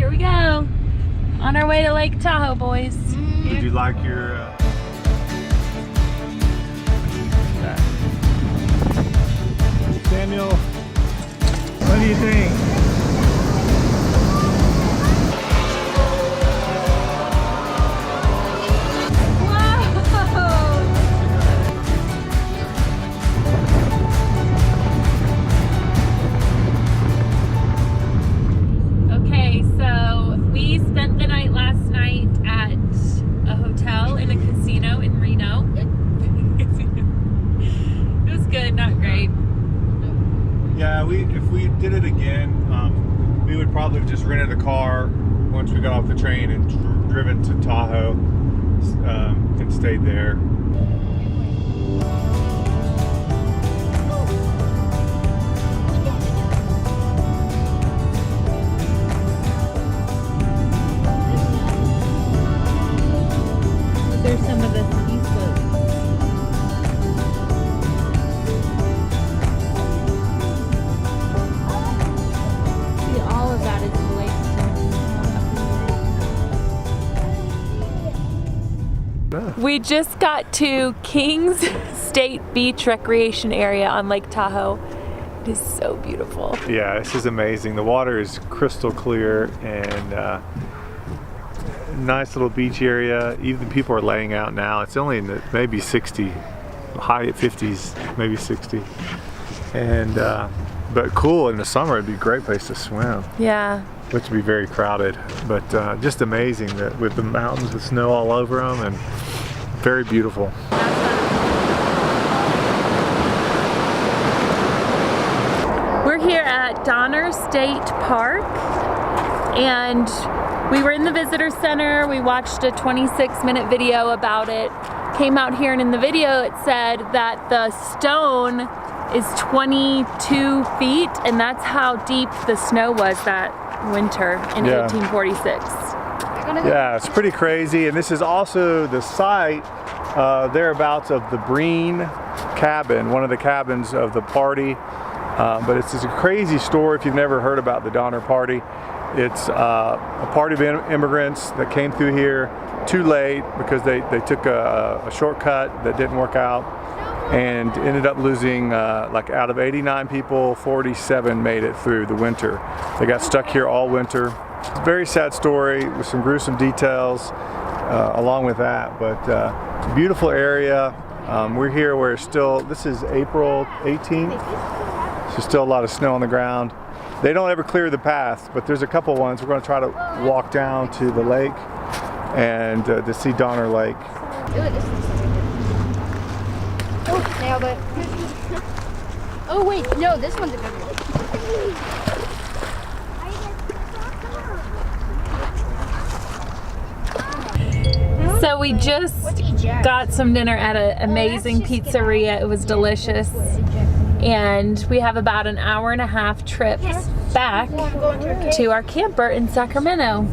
here we go. On our way to Lake Tahoe, boys. Would you like your... Samuel, what do you think? If we did it again, we would probably have just rented a car once we got off the train and driven to Tahoe and stayed there. There's some of the ski slopes. We just got to Kings State Beach Recreation Area on Lake Tahoe. It is so beautiful. Yeah, this is amazing. The water is crystal clear and nice little beach area. Even people are laying out now. It's only in the maybe 60, high at 50s, maybe 60. And but cool in the summer. It'd be a great place to swim. Yeah. Which would be very crowded, but just amazing that with the mountains with snow all over them and very beautiful. We're here at Donner State Park and we were in the visitor center. We watched a 26-minute video about it. Came out here and in the video it said that the stone is 22 feet and that's how deep the snow was that winter in 1846. Yeah, it's pretty crazy, and this is also the site thereabouts of the Breen cabin, one of the cabins of the party. But it's just a crazy story if you've never heard about the Donner Party. It's a party of immigrants that came through here too late because they took a shortcut that didn't work out and ended up losing, like out of 89 people, 47 made it through the winter. They got stuck here all winter. It's a very sad story with some gruesome details along with that, but beautiful area. We're here where it's still, this is April 18th, so still a lot of snow on the ground. They don't ever clear the path, but there's a couple ones. We're going to try to walk down to the lake and to see Donner Lake. Oh, nailed it. Oh wait, no, this one's a good one. So we just got some dinner at an amazing pizzeria. It was delicious. And we have about an hour and a half trip back to our camper in Sacramento.